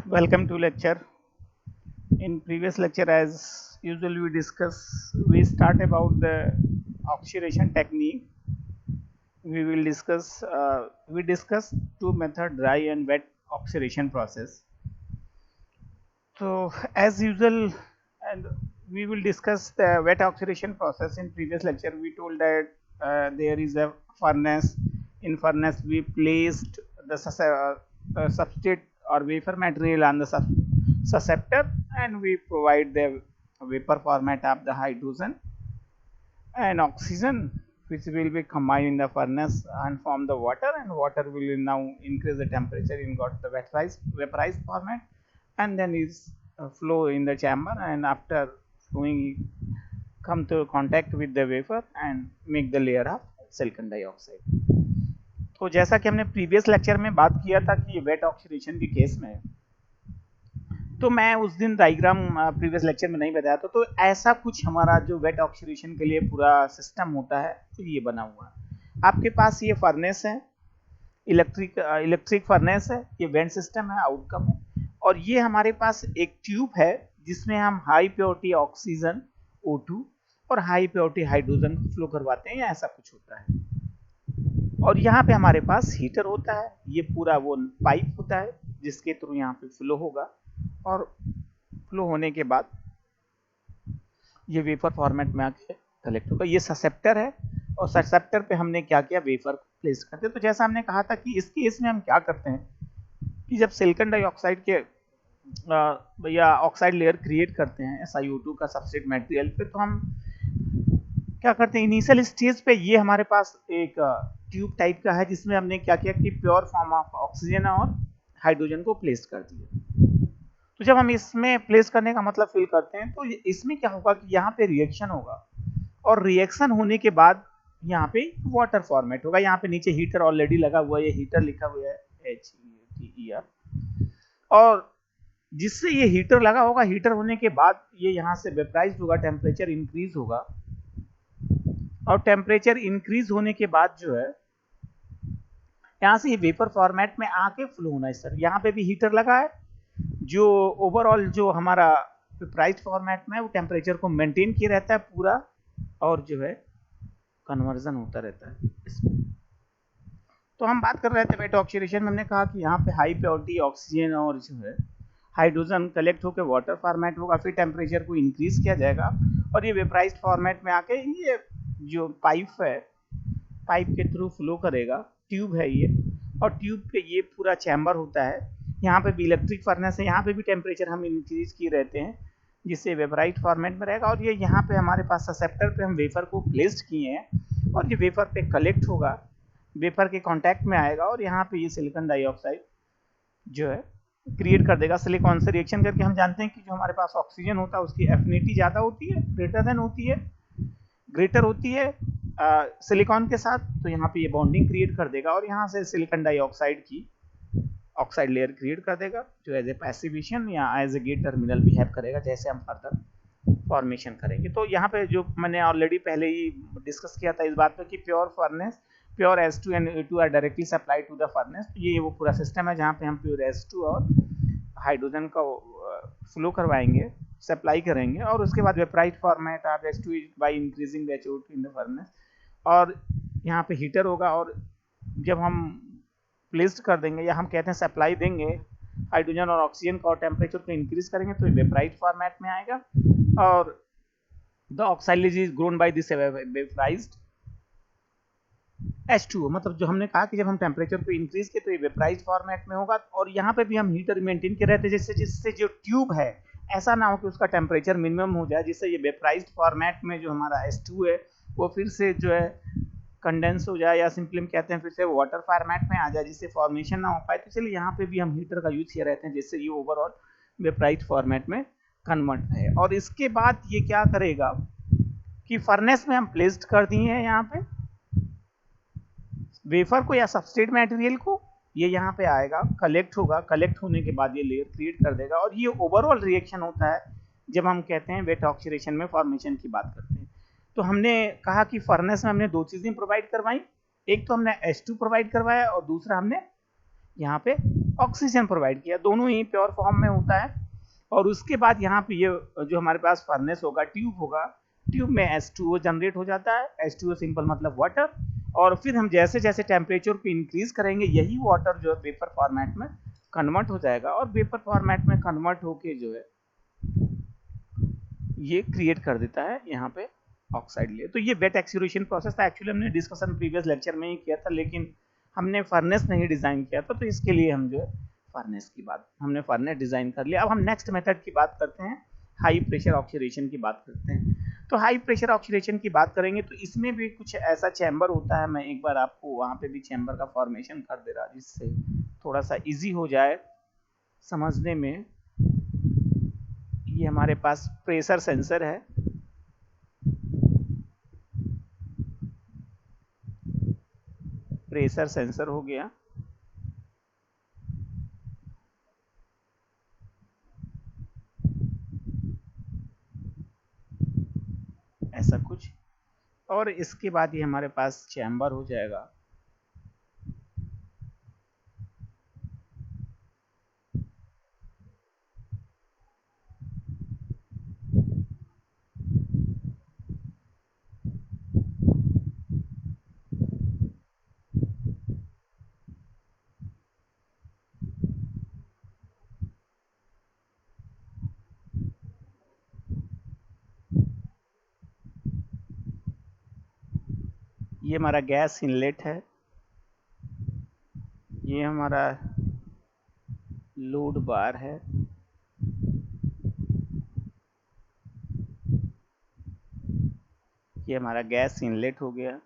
Welcome to lecture. In previous lecture, as usual, we start about the oxidation technique. We discuss two method, dry and wet oxidation process. So as usual, and we will discuss the wet oxidation process. In previous lecture, we told that there is a furnace. In furnace, we placed the substrate or wafer material on the susceptor, and we provide the vapor format of the hydrogen and oxygen, which will be combined in the furnace and form the water, and water will now increase the temperature in got the vaporized format, and then is flow in the chamber, and after flowing come to contact with the wafer and make the layer of silicon dioxide. तो जैसा कि हमने previous lecture में बात किया था कि wait oxidation के केस में, तो मैं उस दिन डायग्राम प्रीवियस लेक्चर में नहीं बताया था। तो ऐसा कुछ हमारा जो वेट ऑक्सीडेशन के लिए पूरा सिस्टम होता है, तो ये बना हुआ है। आपके पास ये फर्नेस है, इलेक्ट्रिक फर्नेस है, ये वेंट सिस्टम है, आउटकम है, और ये हमारे पास एक ट्यूब है जिसमें हम हाई प्योरिटी ऑक्सीजन O2 और हाई प्योरिटी हाइड्रोजन को फ्लो करवाते हैं, या ऐसा कुछ होता है। और यहाँ पे हमारे पास हीटर होता है, ये पूरा वो पाइप होता है जिसके थ्रू यहाँ पे फ्लो होगा, और फ्लो होने के बाद ये वेपर फॉर्मेट में आके कलेक्ट होगा। ये ससेप्टर है, और ससेप्टर पे हमने क्या किया, वेपर को प्लेस करते हैं। तो जैसा हमने कहा था कि इस केस में हम क्या करते हैं कि जब सिलिकॉन डाइऑक्साइड के या ऑक्साइड लेयर क्रिएट करते हैं SiO2 का सबस्ट्रेट मटेरियल पे, तो हम क्या करते हैं, इनिशियल स्टेज पे ये हमारे पास एक ट्यूब टाइप का है जिसमें हमने क्या किया कि प्योर फॉर्म ऑफ ऑक्सीजन और हाइड्रोजन को प्लेस कर दिया। तो जब हम इसमें प्लेस करने का मतलब फील करते हैं, तो इसमें क्या होगा कि यहाँ पे रिएक्शन होगा, और रिएक्शन होने के बाद यहाँ पे वाटर फॉर्मेट होगा। यहाँ पे नीचे हीटर ऑलरेडी लगा हुआ है, ये हीटर लिखा हुआ है HEATER, और जिससे ये हीटर लगा होगा, हीटर होने के बाद ये यहाँ से वेपराइज होगा, टेम्परेचर इंक्रीज होगा, और टेम्परेचर इंक्रीज होने के बाद जो है यहाँ से ये वेपर फॉर्मेट में आके फ्लो होना है। सर यहाँ पे भी हीटर लगा है, जो ओवरऑल जो हमारा वेपराइज्ड फॉर्मेट में वो टेम्परेचर को मेंटेन किए रहता है पूरा, और जो है कन्वर्जन होता रहता है इसमें। तो हम बात कर रहे थे वेट ऑक्सीडेशन में, हमने कहा कि यहाँ पे हाई प्योरिटी ऑक्सीजन और जो है हाइड्रोजन कलेक्ट होकर वाटर फॉर्मेट होगा, फिर टेम्परेचर को इंक्रीज किया जाएगा, और ये वेपराइज्ड फॉर्मेट में आके ये जो पाइप है, पाइप के थ्रू फ्लो करेगा। ट्यूब है ये, और ट्यूब पे ये पूरा चैम्बर होता है। यहाँ पे भी इलेक्ट्रिक फर्नेस है, यहाँ पे भी टेम्परेचर हम इंक्रीज किए रहते हैं जिससे वेपराइज्ड फॉर्मेट में रहेगा, और ये यहाँ पे हमारे पास ससेप्टर पे हम वेफर को प्लेस्ड किए हैं, और ये वेफर पे कलेक्ट होगा, वेफर के कांटेक्ट में आएगा, और यहाँ पे ये सिलिकॉन डाइऑक्साइड जो है क्रिएट कर देगा। सिलिकॉन से रिएक्शन करके हम जानते हैं कि जो हमारे पास ऑक्सीजन होता है उसकी एफिनिटी ज़्यादा होती है, ग्रेटर होती है सिलिकॉन के साथ, तो यहाँ पे ये बॉन्डिंग क्रिएट कर देगा, और यहाँ से सिलिकॉन डाइऑक्साइड की ऑक्साइड लेयर क्रिएट कर देगा, जो एज ए पैसिवेशन या as a gate terminal behave करेगा जैसे हम फर्दर फॉर्मेशन करेंगे। तो यहाँ पे जो मैंने ऑलरेडी पहले ही डिस्कस किया था इस बात पे कि pure S2 and A2 are directly supplied to the furnace. ये वो पूरा सिस्टम है जहाँ पे हम प्योर S2 और हाइड्रोजन का फ्लो करवाएंगे, सप्लाई करेंगे, और उसके बाद vaporized format of S2 by increasing the HO2 in the furnace, और यहाँ पे हीटर होगा, और जब हम प्लेस्ड कर देंगे या हम कहते हैं सप्लाई देंगे हाइड्रोजन और ऑक्सीजन का, और टेम्परेचर को इंक्रीज करेंगे, तो वेपराइज्ड फॉर्मेट में आएगा, और the oxide is grown by this vaporized H2O। मतलब जो हमने कहा कि जब हम टेम्परेचर को इंक्रीज किए तो ये वेपराइज्ड फॉर्मेट में होगा, और यहाँ पे भी हम हीटर मेंटेन कर रहे थे जिससे जो ट्यूब है ऐसा ना हो कि उसका टेम्परेचर मिनिमम हो जाए, जिससे ये वेपराइज्ड फॉर्मेट में जो हमारा H2 है वो फिर से जो है कंडेंस हो जाए, या सिंपली हम कहते हैं फिर से वाटर फॉर्मेट में आ जाए, जिससे फॉर्मेशन ना हो पाए। तो इसलिए यहाँ पे भी हम हीटर का यूज किए रहते हैं जिससे ये ओवरऑल वेपराइज्ड फॉर्मेट में कन्वर्ट है। और इसके बाद ये क्या करेगा कि फर्नेस में हम प्लेस्ड कर दिए हैं यहाँ पे वेफर को या सबस्ट्रेट मटेरियल को, ये यहाँ पे आएगा, कलेक्ट होगा, कलेक्ट होने के बाद ये लेयर क्रिएट कर देगा, और ये ओवरऑल रिएक्शन होता है जब हम कहते हैं वेट ऑक्सीडेशन में फॉर्मेशन की बात करते हैं। तो हमने कहा कि फर्नेस में हमने दो चीजें प्रोवाइड करवाई, एक तो हमने H2 प्रोवाइड करवाया, और दूसरा हमने यहाँ पे ऑक्सीजन प्रोवाइड किया, दोनों ही प्योर फॉर्म में होता है। और उसके बाद यहाँ पे ये जो हमारे पास फर्नेस होगा, ट्यूब होगा, ट्यूब में H2O जनरेट हो जाता है। H2O सिंपल मतलब वाटर। और फिर हम जैसे जैसे टेम्परेचर को इंक्रीज करेंगे, यही वाटर जो है वेपर फॉर्मेट में कन्वर्ट हो जाएगा, और वेपर फॉर्मेट में कन्वर्ट होके जो है ये क्रिएट कर देता है यहाँ पे ऑक्साइड लेयर। तो ये वेट एक्सुरेशन प्रोसेस था। एक्चुअली हमने डिस्कशन प्रीवियस लेक्चर में ही किया था, लेकिन हमने फर्नेस नहीं डिजाइन किया था, तो इसके लिए हम जो है हमने फर्नेस डिजाइन कर लिया। अब हम नेक्स्ट मेथड की बात करते हैं, हाई प्रेशर ऑक्सीडेशन की बात करते हैं। तो हाई प्रेशर ऑक्सीडेशन की बात करेंगे तो इसमें भी कुछ ऐसा चैम्बर होता है। मैं एक बार आपको वहां पे भी चैम्बर का फॉर्मेशन कर दे रहा, जिससे थोड़ा सा इजी हो जाए समझने में। ये हमारे पास प्रेशर सेंसर है, प्रेशर सेंसर हो गया, ऐसा कुछ। और इसके बाद ये हमारे पास चैम्बर हो जाएगा। ये हमारा गैस इनलेट है, ये हमारा लोड बार है, ये हमारा गैस इनलेट हो गया।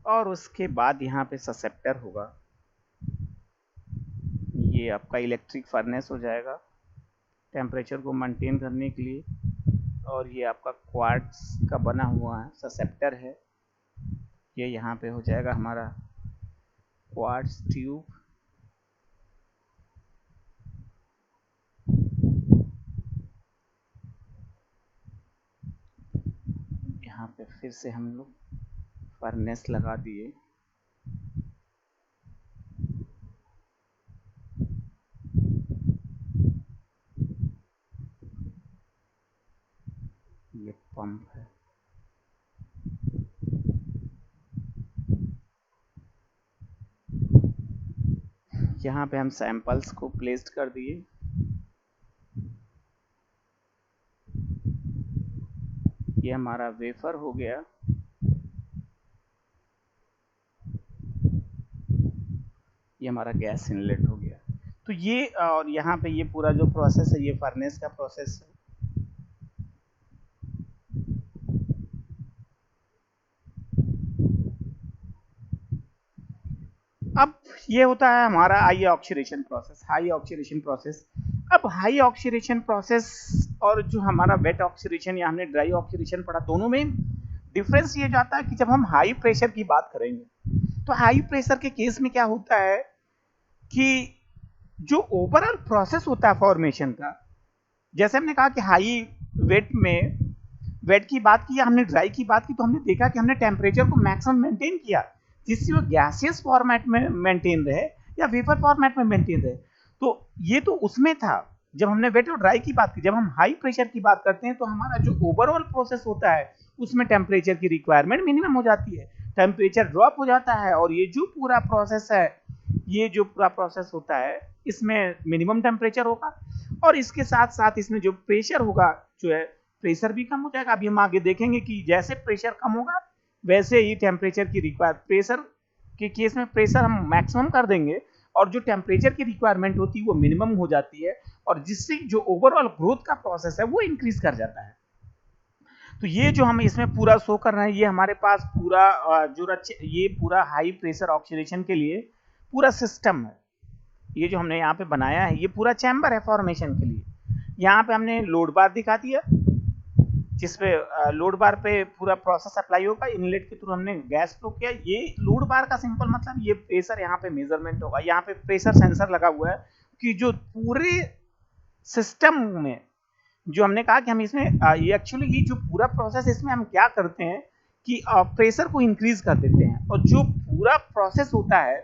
और उसके बाद यहाँ पे ससेप्टर होगा, ये आपका इलेक्ट्रिक फर्नेस हो जाएगा टेम्परेचर को मेंटेन करने के लिए। और ये आपका क्वार्ट्ज का बना हुआ है ससेप्टर है, ये यहाँ पे हो जाएगा हमारा क्वार्ट्ज ट्यूब। यहाँ पे फिर से हम लोग फर्नेस लगा दिए, ये पंप है। यहाँ पे हम सैंपल्स को प्लेस्ड कर दिए, ये हमारा वेफर हो गया। ये हमारा गैस इनलेट हो गया। तो ये और यहाँ पे ये पूरा जो प्रोसेस है, ये फर्नेस का प्रोसेस है। अब ये होता है हमारा high oxidation process, high oxidation process. अब हाई ऑक्सीडेशन प्रोसेस और जो हमारा वेट ऑक्सीडेशन या हमने ड्राई ऑक्सीडेशन पढ़ा, दोनों में डिफरेंस ये जाता है कि जब हम हाई प्रेशर की बात करेंगे तो हाई प्रेशर के केस में क्या होता है कि जो ओवरऑल प्रोसेस होता है फॉर्मेशन का, जैसे हमने कहा कि हाई वेट में वेट की बात की या हमने ड्राई की बात की, तो हमने देखा कि हमने टेम्परेचर को मैक्सिमम मेंटेन किया जिससे वो गैसियस फॉर्मेट में मेंटेन रहे या वेपर फॉर्मेट में मेंटेन रहे। तो ये तो उसमें था जब हमने वेट और ड्राई की बात की। जब हम हाई प्रेशर की बात करते हैं तो हमारा जो ओवरऑल प्रोसेस होता है उसमें टेम्परेचर की रिक्वायरमेंट मिनिमम हो जाती है, टेम्परेचर ड्रॉप हो जाता है, और ये जो पूरा प्रोसेस है, ये जो पूरा प्रोसेस होता है इसमें मिनिमम टेम्परेचर होगा, और इसके साथ साथ इसमें जो प्रेशर होगा जो है प्रेशर भी कम हो जाएगा। अभी हम आगे देखेंगे कि जैसे प्रेशर कम होगा वैसे ही टेम्परेचर की प्रेशर के केस में प्रेशर हम मैक्सिमम कर देंगे और जो टेम्परेचर की रिक्वायरमेंट होती है वो मिनिमम हो जाती है, और जिससे जो ओवरऑल ग्रोथ का प्रोसेस है वो इंक्रीज कर जाता है। तो ये जो हम इसमें पूरा शो कर रहे हैं, ये हमारे पास पूरा ये पूरा हाई प्रेशर ऑक्सीडेशन के लिए पूरा सिस्टम है। ये जो हमने यहाँ पे बनाया है ये पूरा चैम्बर है फॉर्मेशन के लिए। यहाँ पे हमने लोड बार दिखा दिया, जिसपे लोड बार पे पूरा प्रोसेस अप्लाई होगा, इनलेट के थ्रू हमने गैस फ्लो किया। ये लोड बार का सिंपल मतलब ये प्रेशर यहाँ पे मेजरमेंट होगा, यहाँ पे प्रेशर सेंसर लगा हुआ है कि जो पूरे सिस्टम में जो हमने कहा कि हम इसमें ये एक्चुअली ये जो पूरा प्रोसेस इसमें हम क्या करते हैं कि प्रेशर को इंक्रीज कर देते हैं और जो पूरा प्रोसेस होता है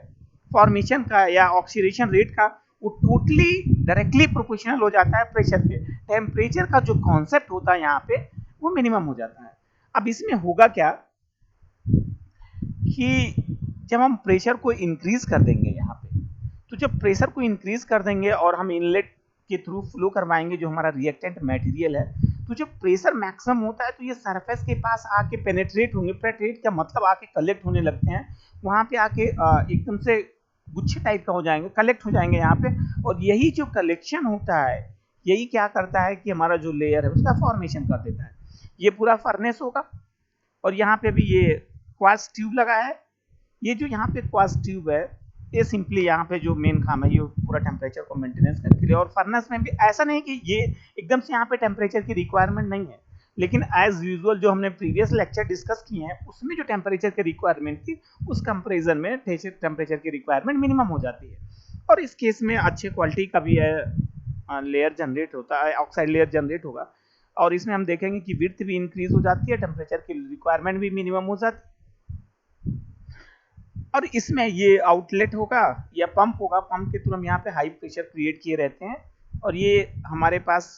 फॉर्मेशन का या ऑक्सीडेशन रेट का वो टोटली डायरेक्टली प्रोपोर्शनल हो जाता है प्रेशर के। टेम्परेचर का जो कॉन्सेप्ट होता है यहाँ पे वो मिनिमम हो जाता है। अब इसमें होगा क्या कि जब हम प्रेशर को इंक्रीज कर देंगे यहाँ पे, तो जब प्रेशर को इंक्रीज कर देंगे और हम इनलेट के थ्रू फ्लो करवाएंगे जो हमारा रिएक्टेंट मटेरियल है, तो जब प्रेशर मैक्सिमम होता है तो ये सरफेस के पास आके पेनेट्रेट होंगे। पेनेट्रेट का मतलब आके कलेक्ट होने लगते हैं, वहां पे आके एकदम से गुच्छे टाइप का हो जाएंगे, कलेक्ट हो जाएंगे यहाँ पे। और यही जो कलेक्शन होता है यही क्या करता है कि हमारा जो लेयर है उसका फॉर्मेशन कर देता है। ये पूरा फर्नेस होगा और यहाँ पे भी ये क्वार्ट्ज ट्यूब लगा है। ये जो यहाँ पे क्वार्ट्ज ट्यूब है ये सिंपली यहाँ पे जो मेन काम है ये पूरा टेम्परेचर को मेंटेनेंस करने के लिए। और फर्नेस में भी ऐसा नहीं कि ये एकदम से यहाँ पे टेम्परेचर की रिक्वायरमेंट नहीं है, लेकिन एज यूजुअल जो हमने प्रीवियस लेक्चर डिस्कस किए हैं उसमें जो टेम्परेचर की रिक्वायरमेंट थी उस कंपेरिजन में टेम्परेचर की रिक्वायरमेंट मिनिमम हो जाती है। और इस केस में अच्छे क्वालिटी का भी है लेयर जनरेट होता है, ऑक्साइड लेयर जनरेट होगा। और इसमें हम देखेंगे कि विड्थ भी इंक्रीज हो जाती है, टेम्परेचर की रिक्वायरमेंट भी मिनिमम हो जाती है। और इसमें ये आउटलेट होगा या पंप होगा, पंप के थ्रू हम यहाँ पे हाई प्रेशर क्रिएट किए रहते हैं। और ये हमारे पास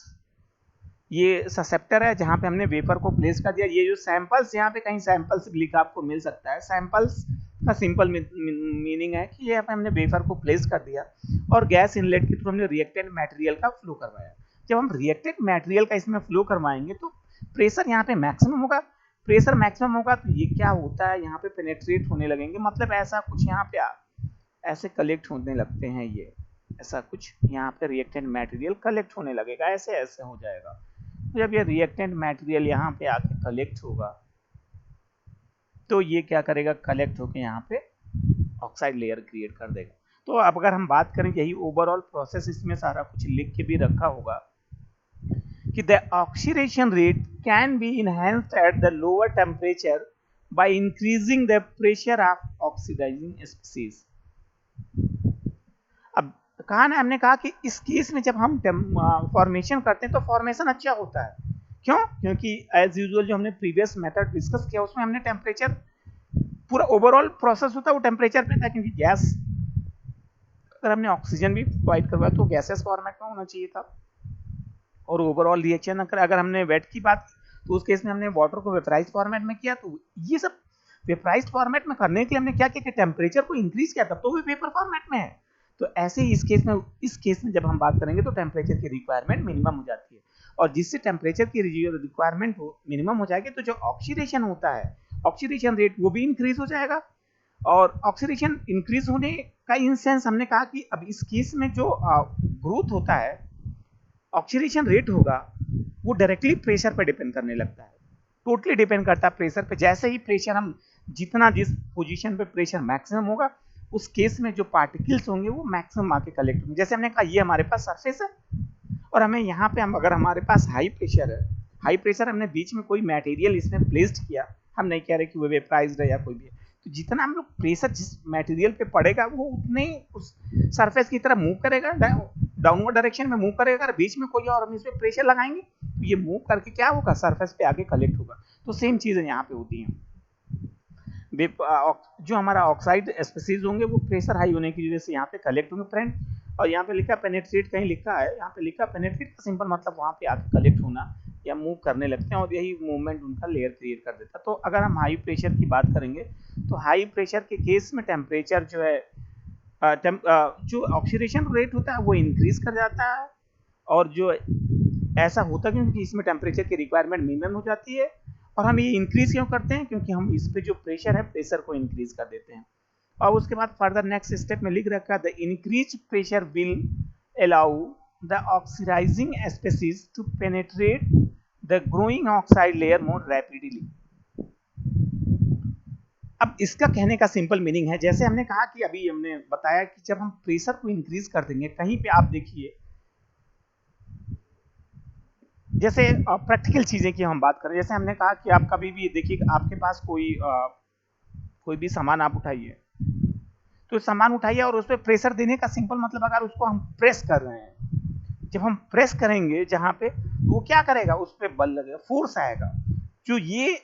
ये ससेप्टर है जहाँ पे हमने वेफर को प्लेस कर दिया। ये जो सैंपल्स यहाँ पे कहीं सैंपल्स लिखा आपको मिल सकता है, सैंपल्स का सिंपल मीनिंग है कि यहाँ पे हमने वेफर को प्लेस कर दिया और गैस इनलेट के थ्रू हमने रिएक्टेंट मटेरियल का फ्लो करवाया। जब हम रिएक्टेंट मटेरियल का इसमें फ्लो करवाएंगे तो प्रेशर यहाँ पे मैक्सिमम होगा। प्रेशर मैक्सिमम होगा तो ये क्या होता है, यहाँ पे पेनेट्रेट होने लगेंगे, मतलब ऐसा कुछ यहाँ पे ऐसे कलेक्ट होने लगते हैं। ये ऐसा कुछ यहाँ पे रिएक्टेंट मटेरियल कलेक्ट होने लगेगा, ऐसे ऐसे हो जाएगा। तो जब ये रिएक्टेंट मटेरियल यहाँ पे आके कलेक्ट होगा तो ये क्या करेगा, कलेक्ट होके यहाँ पे ऑक्साइड लेयर क्रिएट कर देगा। तो अब अगर हम बात करें यही ओवरऑल प्रोसेस, इसमें सारा कुछ लिख के भी रखा होगा कि the oxidation rate can be enhanced at the lower temperature by increasing the pressure of oxidizing species। अब कहा ना, हमने कहा कि इस केस में जब हम फॉर्मेशन करते हैं तो फॉर्मेशन अच्छा होता है। क्यों? क्योंकि एज यूजुअल जो हमने प्रीवियस मेथड डिस्कस किया उसमें हमने टेम्परेचर, पूरा ओवरऑल प्रोसेस होता है वो टेम्परेचर पे था, क्योंकि गैस अगर हमने ऑक्सीजन भी प्रोवाइड करवाया तो गैसेस फॉर्मेट में होना चाहिए था। और ओवरऑल रिएक्शन अगर हमने वेट की बात तो उस केस में हमने वाटर को वेपराइज फॉर्मेट में किया। तो ये सब वेपराइज फॉर्मेट में करने के लिए हमने क्या किया कि टेम्परेचर को इंक्रीज किया, तब तो भी वेपर फॉर्मेट में है। तो ऐसे ही इस केस में जब हम बात करेंगे तो टेम्परेचर की रिक्वायरमेंट मिनिमम हो जाती है। और जिससे टेम्परेचर की रिक्वायरमेंट मिनिमम हो जाएगी तो जो ऑक्सीडेशन होता है, ऑक्सीडेशन रेट वो भी इंक्रीज हो जाएगा। और ऑक्सीडेशन इंक्रीज होने का इन सेंस हमने कहा कि अब इस केस में जो ग्रोथ होता है, ऑक्सीडेशन रेट होगा वो डायरेक्टली प्रेशर पर डिपेंड करने लगता है, टोटली डिपेंड करता है प्रेशर पे। जैसे ही प्रेशर हम जिस पोजीशन पे प्रेशर मैक्सिमम होगा उस केस में जो पार्टिकल्स होंगे वो मैक्सिमम आके कलेक्ट होंगे। जैसे हमने कहा ये हमारे पास सरफेस है और हमें यहाँ पे अगर हमारे पास हाई प्रेशर है, हाई प्रेशर हमने बीच में कोई मटेरियल इसमें प्लेस्ड किया, हम नहीं कह रहे कि वो वेपराइज्ड है या कोई भी है, तो जितना हम लोग प्रेशर जिस मटेरियल पे पड़ेगा वो उतने उस सरफेस की तरफ मूव करेगा, डाउनवर्ड डायरेक्शन में मूव करेगा। अगर बीच में कोई और हम इस पे प्रेशर लगाएंगे तो ये मूव करके क्या होगा, सरफेस पे आके कलेक्ट होगा। तो सेम चीजें यहाँ पे होती हैं। जो हमारा ऑक्साइड स्पीसीज होंगे वो प्रेशर हाई होने की वजह से यहाँ पे कलेक्ट होंगे फ्रेंड। और यहाँ पे लिखा पेनेट्रेट, कहीं लिखा है यहाँ पे लिखा पेनेट्रेट का सिंपल मतलब वहाँ पे आके कलेक्ट होना या मूव करने लगते हैं और यही मूवमेंट उनका लेयर क्रिएट कर देता है। तो अगर हम हाई प्रेशर की बात करेंगे तो हाई प्रेशर के केस में टेम्परेचर जो है, जो ऑक्सीडेशन रेट होता है वो इंक्रीज कर जाता है। और जो ऐसा होता है क्योंकि इसमें टेम्परेचर की रिक्वायरमेंट मिनिमम हो जाती है। और हम ये इंक्रीज क्यों करते हैं, क्योंकि हम इस पे जो प्रेशर है प्रेशर को इंक्रीज कर देते हैं। और उसके बाद फर्दर नेक्स्ट स्टेप में लिख रखा है the increase pressure will allow the oxidising species to penetrate the growing oxide layer more rapidly. अब इसका कहने का सिंपल मीनिंग है, जैसे हमने कहा कि अभी हमने बताया कि जब हम प्रेशर को इंक्रीज कर देंगे, कहीं पे आप देखिए जैसे प्रैक्टिकल चीजें की हम बात करें, जैसे हमने कहा कि आप कभी भी देखिए आपके पास कोई भी सामान आप उठाइए, तो सामान उठाइए और उस पर प्रेशर देने का सिंपल मतलब अगर उसको हम प्रेस कर रहे हैं, जब हम प्रेस करेंगे जहां पे तो वो क्या करेगा, उस पर बल लगेगा, फोर्स आएगा। जो ये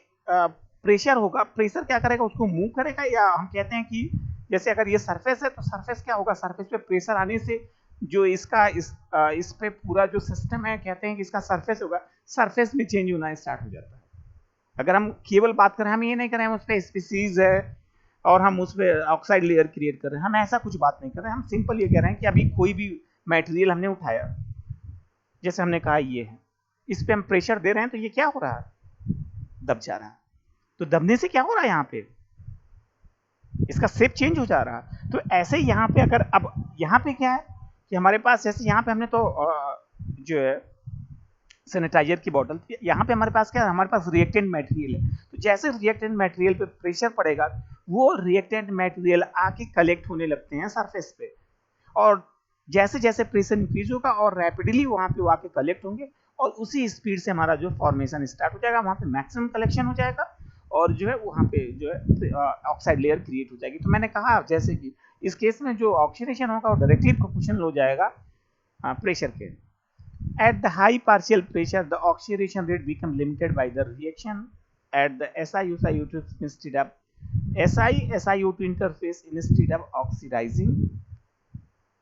प्रेशर होगा, प्रेशर क्या करेगा, उसको मूव करेगा, या हम कहते हैं कि जैसे अगर ये सरफेस है तो सरफेस क्या होगा, सरफेस पे प्रेशर आने से जो इसका इस पे पूरा जो सिस्टम है, कहते हैं कि इसका सरफेस होगा, सरफेस में चेंज होना स्टार्ट हो जाता है। अगर हम केवल बात करें, हम ये नहीं कर रहे हैं उस पर स्पीसीज है और हम उस पर ऑक्साइड लेयर क्रिएट कर रहे हैं, हम ऐसा कुछ बात नहीं कर रहे हैं, हम सिंपल ये कह रहे हैं कि अभी कोई भी मटेरियल हमने उठाया, जैसे हमने कहा ये है, इस पे हम प्रेशर दे रहे हैं तो ये क्या हो रहा है, दब जा रहा है। तो दबने से क्या हो रहा है, यहाँ पे इसका शेप चेंज हो जा रहा है। तो ऐसे ही यहाँ पे अगर अब यहाँ पे क्या है कि हमारे पास, जैसे यहाँ पे हमने तो जो है सैनिटाइजर की बोतल, यहाँ पे हमारे पास क्या है, हमारे पास रिएक्टेंट मटेरियल है। तो जैसे रिएक्टेंट मटेरियल पे प्रेशर पड़ेगा, वो रिएक्टेंट मटेरियल आके कलेक्ट होने लगते हैं सरफेस पे, और जैसे जैसे प्रेशर इंक्रीज होगा और रैपिडली वहाँ पे वो आके कलेक्ट होंगे, और उसी स्पीड से हमारा जो फॉर्मेशन स्टार्ट हो जाएगा, वहाँ पे मैक्सिमम कलेक्शन हो जाएगा, और जो है वहाँ पे जो है ऑक्साइड लेयर क्रिएट हो जाएगी। तो मैंने कहा जैसे कि इस केस में जो ऑक्सीडेशन होगा वो डायरेक्टली प्रोपोर्शनल हो जाएगा प्रेशर के। At the high partial pressure, the oxidation rate become limited by the reaction at the SiO2 instead of Si-SiO2 interface instead of oxidizing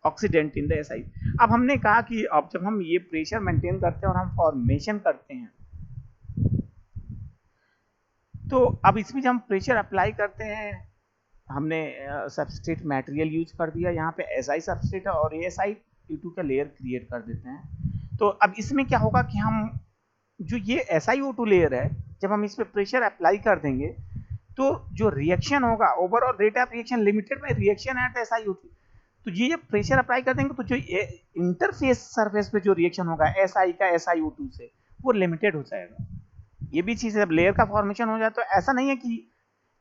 oxidant in the Si। अब हमने कहा कि अब जब हम ये प्रेशर मेंटेन करते हैं और हम फॉर्मेशन करते हैं, तो अब इसमें जब हम प्रेशर अप्लाई करते हैं, हमने सबस्ट्रेट मटेरियल यूज कर दिया, यहाँ पे Si सबस्ट्रेट है और ये SiO2 का लेयर क्रिएट कर देते हैं। तो अब इसमें क्या होगा कि हम जो ये SiO2 लेयर है, जब हम इस पे प्रेशर अप्लाई कर देंगे तो जो रिएक्शन होगा, overall rate of reaction limited by reaction at SiO2। तो ये जब प्रेशर अप्लाई कर देंगे तो जो इंटरफेस सरफेस पे जो रिएक्शन होगा Si का SiO2 से, वो लिमिटेड हो जाएगा। ये भी चीज है, जब लेयर का फॉर्मेशन हो जाए तो ऐसा नहीं है कि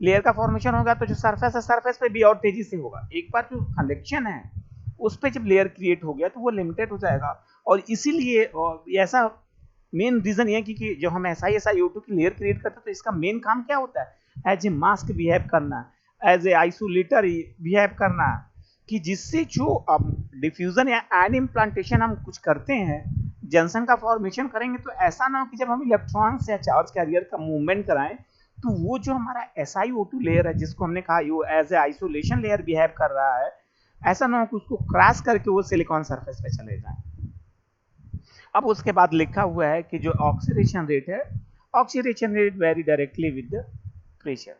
लेयर का फॉर्मेशन होगा तो जो सरफेस है सरफेस पे भी और तेजी से होगा, एक बार जो कलेक्शन है उस पे जब लेयर क्रिएट हो गया तो वो लिमिटेड हो जाएगा। और इसीलिए ऐसा मेन रीजन ये है कि जो हम SiO2 की लेयर क्रिएट करते हैं तो इसका मेन काम क्या होता है, एज ए मास्क बिहेव करना, एज ए आइसोलेटर बिहेव करना, कि जिससे जो डिफ्यूजन या आयन इम्प्लांटेशन हम कुछ करते हैं, जंक्शन का फॉर्मेशन करेंगे, तो ऐसा ना हो कि जब हम इलेक्ट्रॉन्स या चार्ज कैरियर का मूवमेंट कराएं तो वो जो हमारा SiO2 लेयर है, जिसको हमने कहा वो as a isolation layer behave कर रहा है, ऐसा ना हो कि उसको क्रॉस करके वो सिलिकॉन सरफेस पे चले जाए। अब उसके बाद लिखा हुआ है कि जो ऑक्सीडेशन रेट है, oxidation rate very directly with pressure.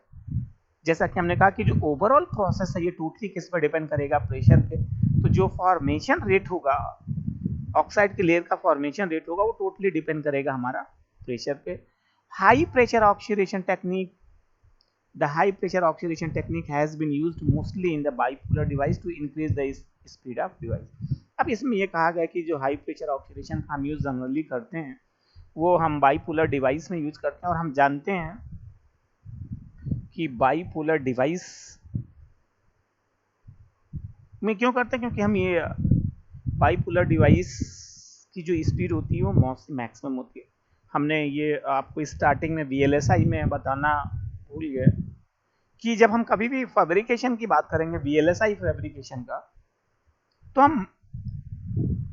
जैसा कि हमने कहा कि जो ओवरऑल प्रोसेस है ये टोटली किस पर डिपेंड करेगा, प्रेशर पे। तो जो फॉर्मेशन रेट होगा, ऑक्साइड के लेयर का फॉर्मेशन रेट होगा, वो टोटली डिपेंड करेगा हमारा प्रेशर पे। High pressure oxidation technique, the high pressure oxidation technique has been used mostly in the bipolar device to increase the speed of device। अब इसमें ये कहा गया कि जो हाई प्रेशर ऑक्सीडेशन हम यूज जनरली करते हैं वो हम बाइपोलर डिवाइस में यूज करते हैं, और हम जानते हैं कि बाइपोलर डिवाइस में क्यों करते हैं, क्योंकि हम ये बाइपोलर डिवाइस की जो स्पीड होती है वो मैक्सिमम होती है। हमने ये आपको स्टार्टिंग में VLSI में बताना भूल गए कि जब हम कभी भी फैब्रिकेशन की बात करेंगे, VLSI फैब्रिकेशन का, तो हम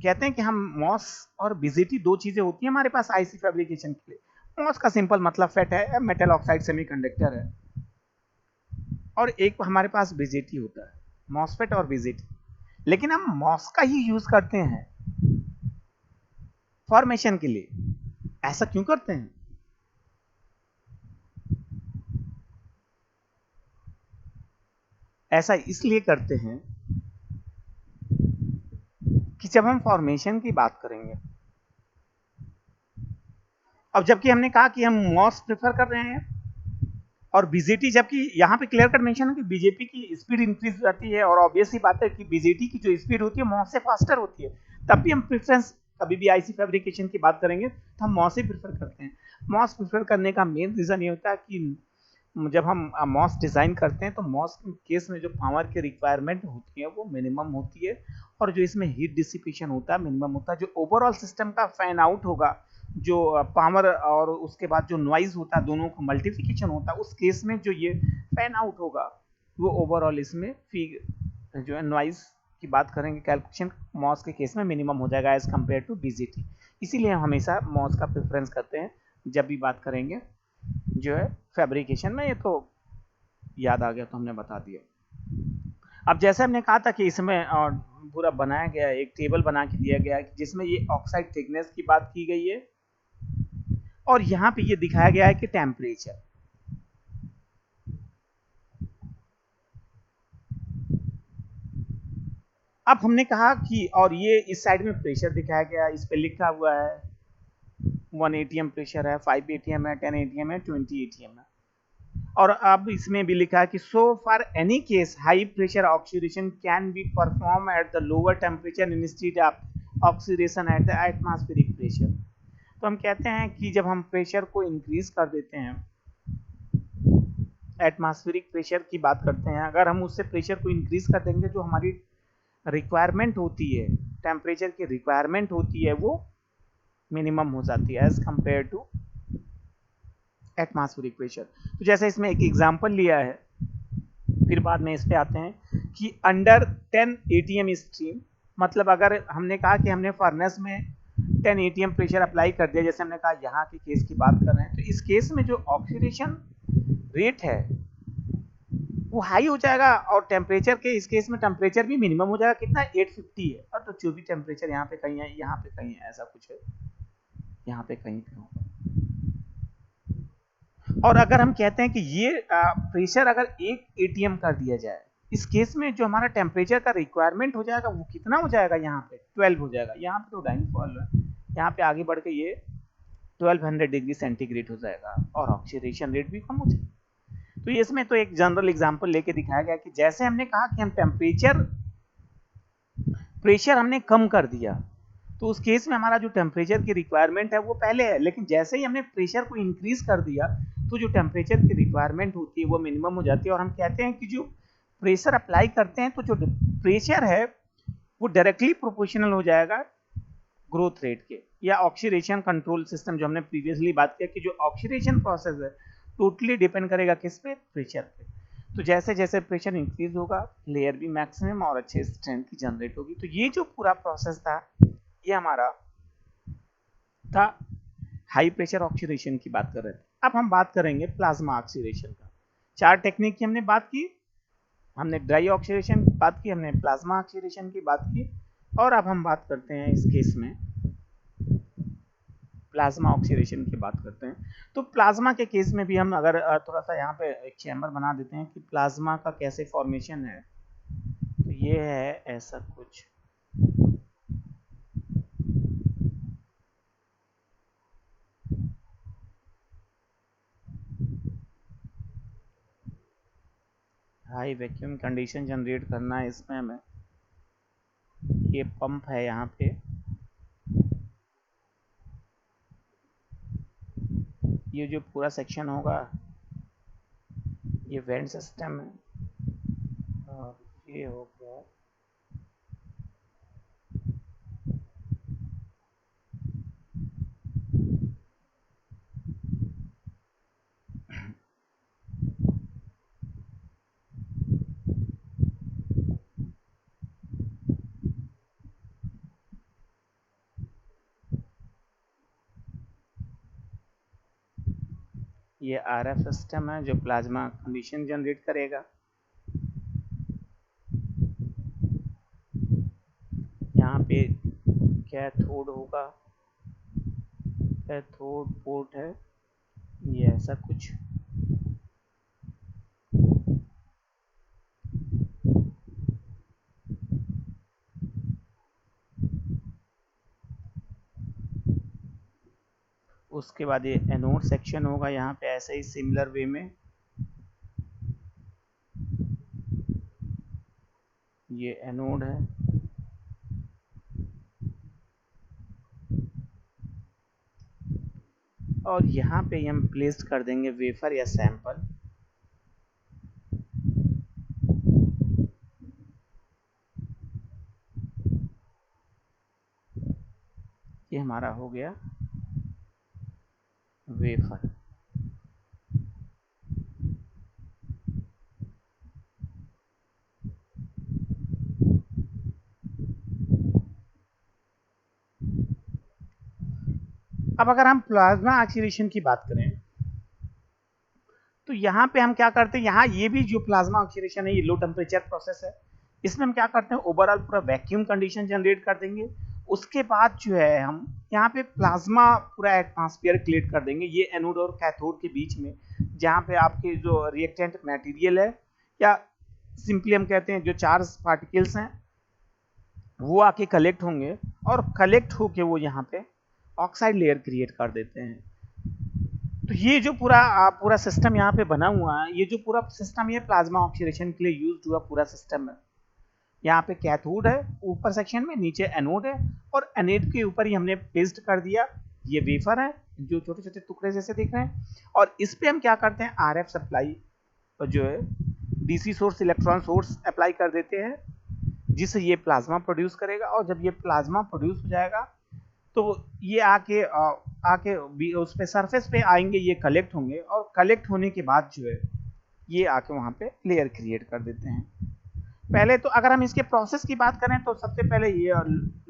कहते हैं कि हम मॉस और BZT दो चीजें होती हैं हमारे पास IC फैब्रिकेशन के लिए। मॉस का सिंपल मतलब फेट है, मेटल ऑक्साइड सेमीकंडक्टर है, और एक हमारे पास BZT होता है, मॉसफेट और BZT। लेकिन हम मॉस का ही यूज करते हैं फॉर्मेशन के लिए। ऐसा क्यों करते हैं? ऐसा इसलिए करते हैं कि जब हम फॉर्मेशन की बात करेंगे, अब जबकि हमने कहा कि हम मॉस प्रेफर कर रहे हैं और BZT, जबकि यहाँ पे क्लियर कट मेंशन है कि BJP की स्पीड इंक्रीज हो जाती है, और ऑब्वियस ही बात है कि BZT की जो स्पीड होती है मॉस से फास्टर होती है, तब भी हम प्रेफरेंस कभी भी IC फैब्रिकेशन की बात करेंगे तो हम मॉस ही प्रेफर करते हैं। मॉस प्रेफर करने का मेन रीजन ये होता है कि जब हम मॉस डिज़ाइन करते हैं तो मॉस के केस में जो पावर की रिक्वायरमेंट होती है वो मिनिमम होती है, और जो इसमें हीट डिसिपेशन होता है मिनिमम होता है। जो ओवरऑल सिस्टम का फैन आउट होगा, जो पावर और उसके बाद जो नॉइज होता है, दोनों का मल्टीप्लिकेशन होता है, उस केस में जो ये फैन आउट होगा वो ओवरऑल इसमें जो है नॉइज की बात करेंगे कैलकुलेशन, मॉस के केस में मिनिमम हो जाएगा एज कम्पेयर टू BZT। इसीलिए हम हमेशा मॉस का प्रेफरेंस करते हैं जब भी बात करेंगे। जो है फैब्रिकेशन में, ये तो याद आ गया तो हमने बता दिया। अब जैसे हमने कहा था कि इसमें पूरा बनाया गया है, एक टेबल बना के दिया गया है जिसमें ये ऑक्साइड थिकनेस की बात की गई है और यहाँ पे ये दिखाया गया है कि टेम्परेचर। अब हमने कहा कि और ये इस साइड में प्रेशर दिखाया गया है, इस पे लिखा हुआ है 1 एटीएम प्रेशर है, 5 एटीएम है, 10 एटीएम है, 20 एटीएम है। और अब इसमें भी लिखा है कि so for any case high pressure oxidation can be perform at the lower temperature instead of oxidation at the atmospheric pressure. तो हम कहते हैं कि जब हम प्रेशर को इंक्रीज कर देते हैं, एटमॉस्फेरिक प्रेशर की बात करते हैं, अगर हम उससे प्रेशर को इंक्रीज कर देंगे, जो हमारी रिक्वायरमेंट होती है, टेम्परेचर की रिक्वायरमेंट होती है, वो मिनिमम हो जाती है as compare to atmospheric pressure. तो जैसे इसमें एक एग्जांपल लिया है, फिर बाद में इस पे आते हैं कि अंडर 10 एटीएम स्ट्रीम, मतलब अगर हमने कहा कि हमने फर्नेस में 10 एटीएम प्रेशर अप्लाई कर दिया, जैसे हमने कहा यहाँ के केस की बात कर रहे हैं, तो इस केस में जो ऑक्सीडेशन रेट है वो हाई हो जाएगा और टेम्परेचर के इस केस में टेम्परेचर भी मिनिमम हो जाएगा, कितना 850 है, और तो जो भी टेम्परेचर यहाँ पे कहीं है, यहाँ पे कहीं है, ऐसा कुछ है, यहाँ पे कहीं पे होगा। और अगर हम कहते हैं कि ये प्रेशर अगर 1 एटीएम कर दिया जाए, इस केस में जो हमारा टेम्परेचर का रिक्वायरमेंट हो जाएगा वो कितना हो जाएगा, यहाँ पे 12 हो जाएगा। यहाँ पे तो डाइनफॉल है, यहाँ पे आगे बढ़ के ये 1200 डिग्री सेंटीग्रेड हो जाएगा और ऑक्सीडेशन रेट भी कम हो जाएगा। तो इसमें तो एक जनरल एग्जांपल लेके दिखाया गया कि जैसे हमने कहा कि हम प्रेशर हमने कम कर दिया, तो उस केस में हमारा जो टेम्परेचर की रिक्वायरमेंट है वो पहले है, लेकिन जैसे ही हमने प्रेशर को इंक्रीज कर दिया तो जो टेम्परेचर की रिक्वायरमेंट होती है वो मिनिमम हो जाती है। और हम कहते हैं कि जो प्रेशर अप्लाई करते हैं तो जो प्रेशर है वो डायरेक्टली प्रोपोर्शनल हो जाएगा ग्रोथ रेट के, या ऑक्सीडेशन कंट्रोल सिस्टम जो हमने प्रीवियसली बात किया कि जो ऑक्सीडेशन प्रोसेस है टोटली डिपेंड करेगा किस पे, प्रेशर पे। तो जैसे जैसे प्रेशर इंक्रीज होगा लेयर भी मैक्सिमम और अच्छे स्ट्रेंथ की जनरेट होगी। तो ये जो पूरा प्रोसेस था ये हमारा था हाई प्रेशर ऑक्सीडेशन की बात कर रहे थे। अब हम बात करेंगे प्लाज्मा ऑक्सीडेशन का। 4 टेक्निक की हमने बात की, हमने ड्राई ऑक्सीडेशन की बात की, हमने प्लाज्मा ऑक्सीडेशन की बात की, और अब हम बात करते हैं इस केस में प्लाज्मा ऑक्सीडेशन की बात करते हैं। तो प्लाज्मा के केस में भी हम अगर थोड़ा सा यहाँ पे एक चैम्बर बना देते हैं कि प्लाज्मा का कैसे फॉर्मेशन है, तो ये है ऐसा कुछ। हाई वैक्यूम कंडीशन जनरेट करना है इसमें हमें। ये पंप है यहाँ पे, ये जो पूरा सेक्शन होगा ये वेंट सिस्टम है, और ये हो गया ये आरएफ सिस्टम है जो प्लाज्मा कंडीशन जनरेट करेगा। यहाँ पे कैथोड होगा, कैथोड पोर्ट है, ये ऐसा कुछ। उसके बाद ये एनोड सेक्शन होगा यहाँ पे ऐसे ही सिमिलर वे में, ये एनोड है, और यहाँ पे हम प्लेस कर देंगे वेफर या सैंपल। ये हमारा हो गया वेफर। अब अगर हम प्लाज्मा ऑक्सीडेशन की बात करें तो यहाँ पे हम क्या करते हैं, यहाँ ये भी जो प्लाज्मा ऑक्सीडेशन है ये लो टेम्परेचर प्रोसेस है, इसमें हम क्या करते हैं ओवरऑल पूरा वैक्यूम कंडीशन जनरेट कर देंगे। उसके बाद जो है हम यहाँ पे प्लाज्मा पूरा एटमॉस्फेयर क्रिएट कर देंगे, ये एनोड और कैथोड के बीच में, जहाँ पे आपके जो रिएक्टेंट मटेरियल है या सिंपली हम कहते हैं जो चार्ज पार्टिकल्स हैं वो आके कलेक्ट होंगे और कलेक्ट होके वो यहाँ पे ऑक्साइड लेयर क्रिएट कर देते हैं। तो ये जो पूरा सिस्टम यहाँ पे बना हुआ है, ये जो पूरा सिस्टम ये प्लाज्मा ऑक्सीडेशन के लिए यूज हुआ पूरा सिस्टम है। यहाँ पे कैथोड है ऊपर सेक्शन में, नीचे एनोड है और एनोड के ऊपर ही हमने पेस्ट कर दिया ये वेफर है जो छोटे छोटे टुकड़े जैसे दिख रहे हैं, और इस पे हम क्या करते हैं आरएफ सप्लाई जो है DC source electron source apply कर देते हैं, जिससे ये प्लाज्मा प्रोड्यूस करेगा। और जब ये प्लाज्मा प्रोड्यूस हो जाएगा तो ये आके उस पे सरफेस पे आएंगे, ये कलेक्ट होंगे और कलेक्ट होने के बाद जो है ये आके वहाँ पे लेयर क्रिएट कर देते हैं। पहले तो अगर हम इसके प्रोसेस की बात करें तो सबसे पहले ये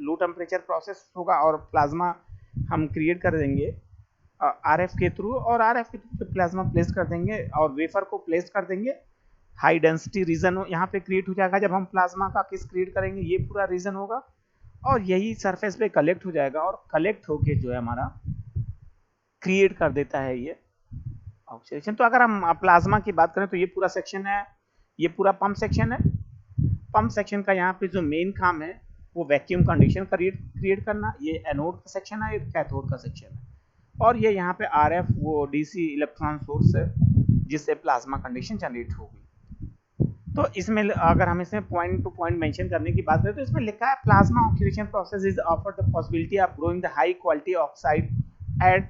लो टेम्परेचर प्रोसेस होगा और प्लाज्मा हम क्रिएट कर देंगे आरएफ के थ्रू, और आरएफ के थ्रू प्लाज्मा प्लेस कर देंगे और वेफर को प्लेस कर देंगे। हाई डेंसिटी रीजन यहाँ पे क्रिएट हो जाएगा, जब हम प्लाज्मा का किस क्रिएट करेंगे ये पूरा रीजन होगा और यही सरफेस पे कलेक्ट हो जाएगा और कलेक्ट होके जो है हमारा क्रिएट कर देता है ये ऑक्सीडेशन। तो अगर हम प्लाज्मा की बात करें तो ये पूरा सेक्शन है, ये पूरा पंप सेक्शन है। पंप सेक्शन का यहाँ पे जो मेन काम है वो वैक्यूम कंडीशन क्रिएट करना, ये एनोड का सेक्शन है, ये कैथोड का सेक्शन है, और ये यहाँ पे आरएफ वो डीसी इलेक्ट्रॉन सोर्स है जिससे प्लाज्मा कंडीशन जनरेट होगी। तो इसमें अगर हम इसमें पॉइंट टू पॉइंट मेंशन करने की बात करें तो इसमें लिखा है plasma oxidation process is offer the possibility of growing the high quality oxide at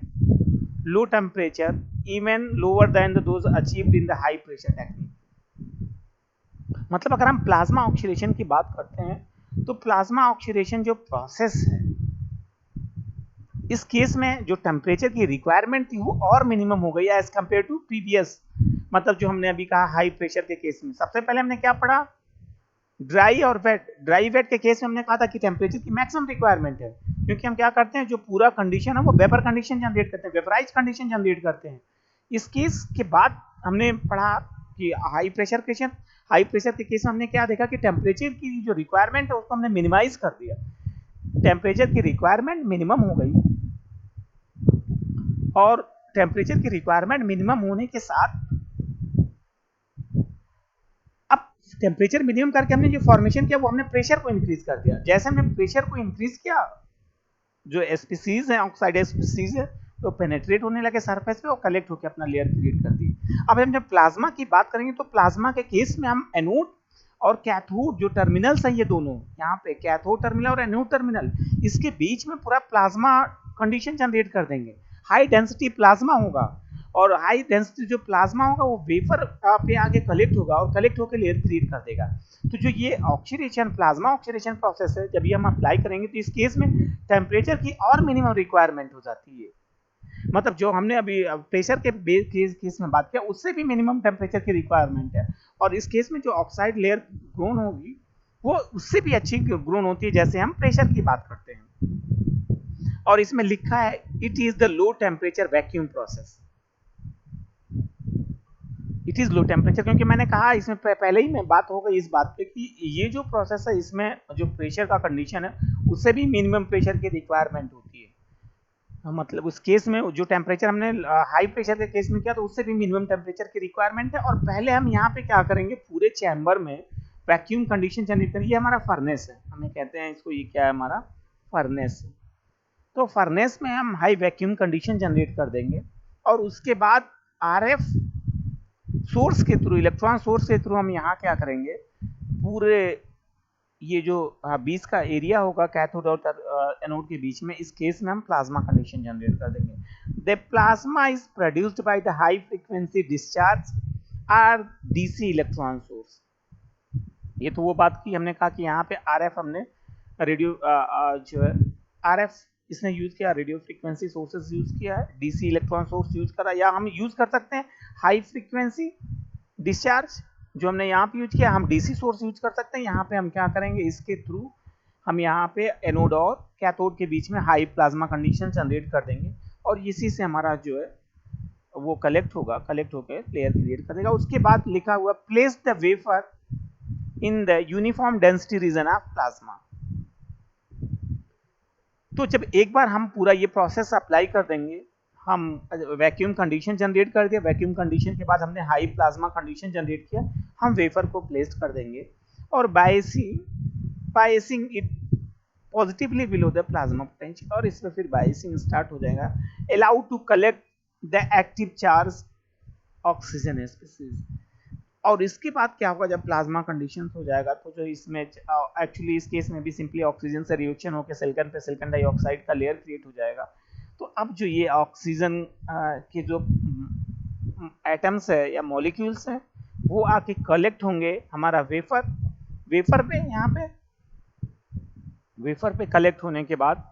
low temperature even lower than those achieved in the high pressure technique. मतलब अगर हम प्लाज्मा ऑक्सीडेशन की बात करते हैं तो प्लाज्मा ऑक्सीडेशन जो प्रोसेस है इस केस में जो टेम्परेचर की रिक्वायरमेंट थी वो और मिनिमम हो गई एज कंपेयर टू प्रीवियस। मतलब जो हमने अभी कहा हाई प्रेशर के केस में, सबसे पहले हमने क्या पढ़ा ड्राई और वेट। ड्राई वेट के केस में हमने कहा था कि टेम्परेचर की मैक्सिमम रिक्वायरमेंट है, क्योंकि हम क्या करते हैं जो पूरा कंडीशन है वो वेपर कंडीशन जनरेट करते हैं, वेपराइज कंडीशन जनरेट करते हैं। इस केस के बाद हमने पढ़ा कि हाई प्रेशर के केस में हमने क्या देखा कि टेम्परेचर की जो रिक्वायरमेंट है उसको हमने मिनिमाइज कर दिया, टेम्परेचर की रिक्वायरमेंट मिनिमम हो गई। और टेम्परेचर की रिक्वायरमेंट मिनिमम होने के साथ अब टेम्परेचर मिनिमम करके हमने जो फॉर्मेशन किया वो हमने प्रेशर को इंक्रीज कर दिया। जैसे हमने प्रेशर को इंक्रीज किया जो स्पीसीज है ऑक्साइड स्पीसीज है तो पेनेट्रेट होने लगे सरफेस पे और कलेक्ट होकर अपना लेयर क्रिएट कर दी। अब हम जब प्लाज्मा की बात करेंगे तो प्लाज्मा के केस में हम एनोड और कैथोड जो टर्मिनल्स हैं ये दोनों यहाँ पे कैथोड टर्मिनल और एनोड टर्मिनल इसके बीच में पूरा प्लाज्मा कंडीशन जनरेट कर देंगे। हाई डेंसिटी प्लाज्मा होगा और हाई डेंसिटी जो प्लाज्मा होगा वो वेफर पे आगे कलेक्ट होगा और कलेक्ट होकर लेयर क्रिएट कर देगा। तो जो ये ऑक्सीडेशन प्लाज्मा ऑक्सीडेशन प्रोसेस है जब ये हम अप्लाई करेंगे तो इस केस में टेम्परेचर की और मिनिमम रिक्वायरमेंट हो जाती है। मतलब जो हमने अभी प्रेशर के केस में बात किया उससे भी मिनिमम टेम्परेचर की रिक्वायरमेंट है, और इस केस में जो ऑक्साइड लेयर ग्रोन होगी वो उससे भी अच्छी ग्रोन होती है जैसे हम प्रेशर की बात करते हैं। और इसमें लिखा है it is the low temperature vacuum process. It is low temperature क्योंकि मैंने कहा इसमें पहले ही मैं बात हो गई इस बात पे कि ये जो प्रोसेस है इसमें जो प्रेशर का कंडीशन है उससे भी मिनिमम प्रेशर की रिक्वायरमेंट होती है। मतलब उस केस में जो टेम्परेचर हमने हाई प्रेशर के केस में किया तो उससे भी मिनिमम टेम्परेचर की रिक्वायरमेंट है। और पहले हम यहाँ पे क्या करेंगे पूरे चैम्बर में वैक्यूम कंडीशन जनरेट करेंगे। ये हमारा फर्नेस है, हमें कहते हैं इसको, ये क्या है हमारा फर्नेस है। तो फर्नेस में हम हाई वैक्यूम कंडीशन जनरेट कर देंगे और उसके बाद आरएफ सोर्स के थ्रू इलेक्ट्रॉन सोर्स के थ्रू हम यहाँ क्या करेंगे पूरे ये जो बीच का एरिया होगा कैथोड और एनोड के बीच में, इस केस में हम प्लाज्मा कंडीशन जनरेट कर देंगे। The plasma is produced by the high frequency discharge or DC electron source. ये तो वो बात की हमने कहा कि यहाँ पे आरएफ हमने रेडियो जो है आरएफ इसने यूज किया, रेडियो फ्रीक्वेंसी सोर्सेज यूज किया है, डीसी इलेक्ट्रॉन सोर्स यूज करा, या हम यूज कर सकते हैं हाई फ्रीक्वेंसी डिस्चार्ज जो हमने यहाँ पे यूज किया, हम डीसी सोर्स यूज कर सकते हैं। यहाँ पे हम क्या करेंगे इसके थ्रू हम यहाँ पे एनोड और कैथोड के बीच में हाई प्लाज्मा कंडीशन जनरेट कर देंगे और इसी से हमारा जो है वो कलेक्ट होगा, कलेक्ट होकर लेयर क्रिएट करेगा। उसके बाद लिखा हुआ place the wafer in the uniform density region of plasma. तो जब एक बार हम पूरा ये प्रोसेस अप्लाई कर देंगे, हम वैक्यूम कंडीशन जनरेट कर दिया, वैक्यूम कंडीशन के बाद हमने हाई प्लाज्मा कंडीशन जनरेट किया, हम वेफर को प्लेस कर देंगे और biasing it positively below the plasma potential, और इसमें फिर बायसिंग स्टार्ट हो जाएगा। Allow to collect the active charge oxygen species. और इसके बाद क्या होगा, जब प्लाज्मा कंडीशन हो जाएगा तो जो इसमें एक्चुअली इस केस में भी सिंपली ऑक्सीजन से रिएक्शन होकर सिलिकॉन पे सिलिकॉन डाइऑक्साइड का लेयर क्रिएट हो जाएगा। तो अब जो ये ऑक्सीजन के जो एटम्स है या मॉलिक्यूल्स है वो आके कलेक्ट होंगे हमारा वेफर पे, यहाँ पे वेफर पे कलेक्ट होने के बाद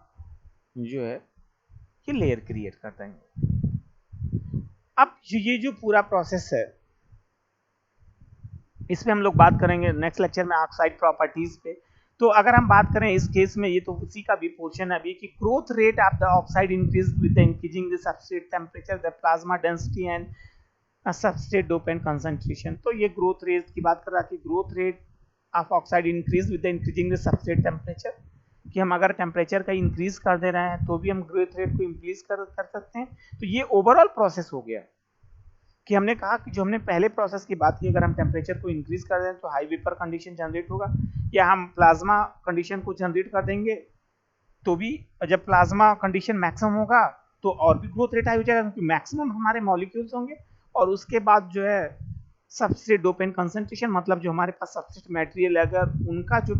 जो है ये लेयर क्रिएट कर देंगे। अब ये जो पूरा प्रोसेस है इस पे हम लोग बात करेंगे नेक्स्ट लेक्चर में ऑक्साइड प्रॉपर्टीज पे। तो अगर हम बात करें इस केस में, ये तो उसी का भी पोर्शन है अभी, कि growth rate of the oxide increase with the increasing the substrate temperature, the plasma density and substrate dopant concentration. तो ये ग्रोथ रेट की बात कर रहा है कि growth rate of oxide increase with the increasing the substrate temperature, कि हम अगर टेम्परेचर का इंक्रीज कर दे रहे हैं तो भी हम ग्रोथ रेट को इंक्रीज कर सकते हैं। तो ये ओवरऑल प्रोसेस हो गया कि हमने कहा कि जो हमने पहले प्रोसेस की बात की, अगर हम टेम्परेचर को इंक्रीज कर दें तो हाई वेपर कंडीशन जनरेट होगा, या हम प्लाज्मा कंडीशन को जनरेट कर देंगे तो भी जब प्लाज्मा कंडीशन मैक्सिमम होगा तो और भी ग्रोथ रेट हाई हो जाएगा, क्योंकि मैक्सिमम हमारे मॉलिक्यूल्स होंगे। और उसके बाद जो है सबस्ट्रेट डोपेंट कंसंट्रेशन, मतलब जो हमारे पास सबस्ट्रेट मटेरियल है अगर उनका जो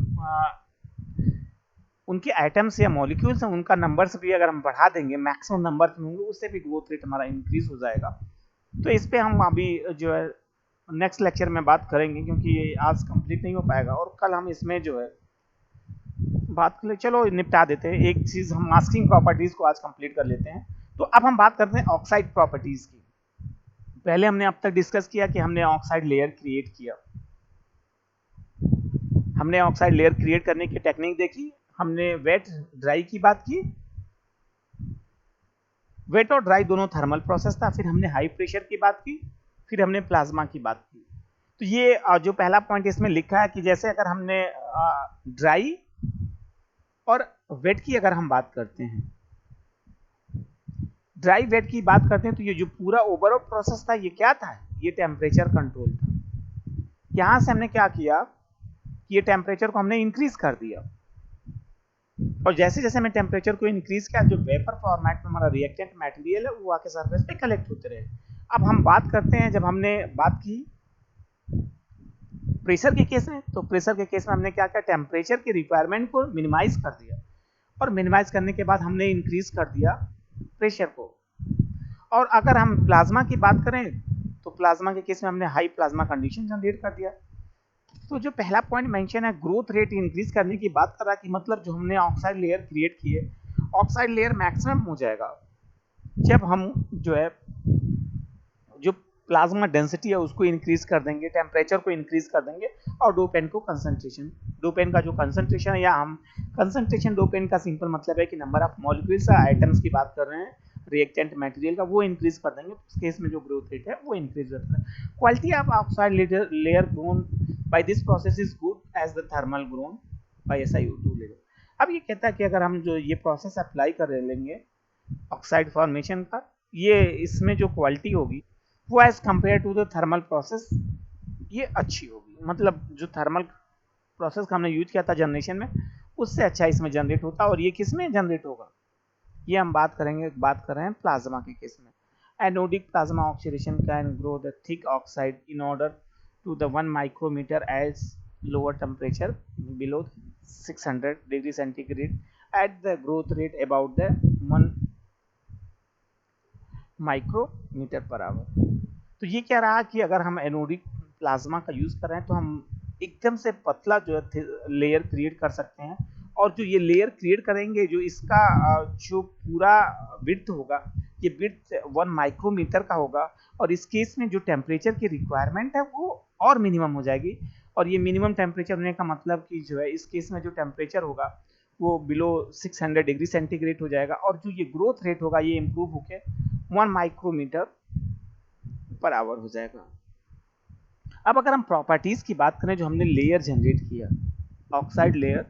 उनके एटम्स या मॉलिक्यूल्स हैं उनका नंबर्स भी अगर हम बढ़ा देंगे, मैक्सिमम नंबर होंगे, उससे भी ग्रोथ रेट हमारा इंक्रीज हो जाएगा। तो इस पे हम अभी जो है नेक्स्ट लेक्चर में बात करेंगे, क्योंकि ये आज कंप्लीट नहीं हो पाएगा और कल हम इसमें जो है बात कर ले। चलो निपटा देते हैं, एक चीज हम मास्किंग प्रॉपर्टीज को आज कंप्लीट कर लेते हैं। तो अब हम बात करते हैं ऑक्साइड प्रॉपर्टीज की। पहले हमने अब तक डिस्कस किया कि हमने ऑक्साइड लेयर क्रिएट किया, हमने ऑक्साइड लेयर क्रिएट करने की टेक्निक देखी, हमने वेट ड्राई की बात की, वेट और ड्राई दोनों थर्मल प्रोसेस था, फिर हमने हाई प्रेशर की बात की, फिर हमने प्लाज्मा की बात की। तो ये जो पहला पॉइंट इसमें लिखा है कि जैसे अगर हमने ड्राई और वेट की अगर हम बात करते हैं, ड्राई वेट की बात करते हैं, तो ये जो पूरा ओवरऑल प्रोसेस था ये क्या था, ये टेम्परेचर कंट्रोल था। यहां से हमने क्या किया कि ये टेम्परेचर को हमने इंक्रीज कर दिया, और जैसे जैसे हमने टेम्परेचर को इंक्रीज किया जो वेपर फॉर्मेट में हमारा रिएक्टेंट मटेरियल है वो आके सरफेस पे कलेक्ट होते रहे। अब हम बात करते हैं, जब हमने बात की प्रेशर के केस में, तो प्रेशर के केस में हमने क्या किया, टेम्परेचर की रिक्वायरमेंट को मिनिमाइज कर दिया, और मिनिमाइज करने के बाद हमने इंक्रीज कर दिया प्रेशर को। और अगर हम प्लाज्मा की बात करें तो प्लाज्मा के केस में हमने हाई प्लाज्मा कंडीशन जनरेट कर दिया। तो जो पहला पॉइंट मेंशन है ग्रोथ रेट इंक्रीज करने की बात कर रहा है, कि मतलब जो हमने ऑक्साइड लेयर क्रिएट की है, ऑक्साइड लेयर मैक्सिमम हो जाएगा जब हम जो है जो प्लाज्मा डेंसिटी है उसको इंक्रीज कर देंगे, टेम्परेचर को इंक्रीज कर देंगे, और डोपेन को कंसंट्रेशन, डोपेन का जो कंसंट्रेशन है, या हम कंसंट्रेशन डोपेन का सिंपल मतलब है कि नंबर ऑफ मॉलिक्यूल्स आइटम्स की बात कर रहे हैं रिएक्टेंट मटेरियल का, वो इंक्रीज कर देंगे। तो इस केस में जो ग्रोथ रेट है वो इंक्रीज होता है। Quality of oxide layer grown by this process is good as the thermal grown by SiO2 level. अब ये कहता है कि अगर हम जो ये प्रोसेस अप्लाई कर लेंगे ऑक्साइड फॉर्मेशन का, ये इसमें जो क्वालिटी होगी वो as compare to the thermal process ये अच्छी होगी, मतलब जो थर्मल प्रोसेस का हमने यूज किया था जनरेशन में उससे अच्छा इसमें जनरेट होता है। और ये किस में जनरेट होगा, ये हम बात कर रहे हैं प्लाज्मा के केस में। Anodic plasma oxidation can grow the thick oxide in order to the 1 micrometre as lower temperature below 600 degree centigrade at the growth rate about the 1 micrometre per hour. तो ये क्या रहा कि अगर हम एनोडिक प्लाज्मा का use कर रहे हैं तो हम एकदम से पतला जो है लेयर क्रिएट कर सकते हैं, और जो ये लेयर क्रिएट करेंगे जो इसका जो पूरा विड्थ होगा ये विड्थ 1 माइक्रोमीटर का होगा, और इस केस में जो टेम्परेचर की रिक्वायरमेंट है वो और मिनिमम हो जाएगी। और ये मिनिमम टेम्परेचर होने का मतलब कि जो है इस केस में जो टेम्परेचर होगा वो बिलो 600 डिग्री सेंटीग्रेड हो जाएगा, और जो ये ग्रोथ रेट होगा ये इम्प्रूव होकर 1 माइक्रोमीटर पर आवर हो जाएगा। अब अगर हम प्रॉपर्टीज की बात करें, जो हमने लेयर जनरेट किया ऑक्साइड लेयर,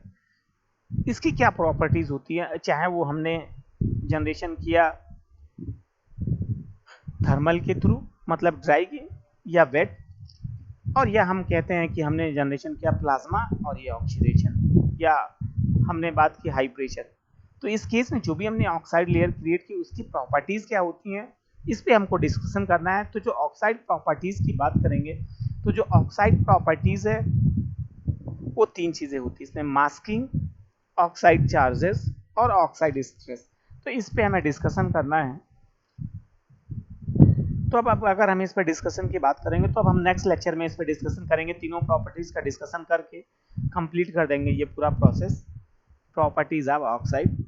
इसकी क्या प्रॉपर्टीज होती है, चाहे वो हमने जनरेशन किया थर्मल के थ्रू मतलब ड्राई की, या वेट, और या हम कहते हैं कि हमने जनरेशन किया प्लाज्मा और ये ऑक्सीडेशन, या हमने बात की हाई प्रेशर। तो इस केस में जो भी हमने ऑक्साइड लेयर क्रिएट की उसकी प्रॉपर्टीज क्या होती हैं, इस पे हमको डिस्कशन करना है। तो जो ऑक्साइड प्रॉपर्टीज की बात करेंगे, तो जो ऑक्साइड प्रॉपर्टीज है वो तीन चीजें होती है इसमें, मास्किंग, ऑक्साइड चार्जेस और ऑक्साइड स्ट्रेस। तो इस पे हमें डिस्कशन करना है। तो अब अगर हम इस पर डिस्कशन की बात करेंगे तो अब हम नेक्स्ट लेक्चर में इस पर डिस्कशन करेंगे, तीनों प्रॉपर्टीज का डिस्कशन करके कंप्लीट कर देंगे ये पूरा प्रोसेस, प्रॉपर्टीज ऑफ ऑक्साइड।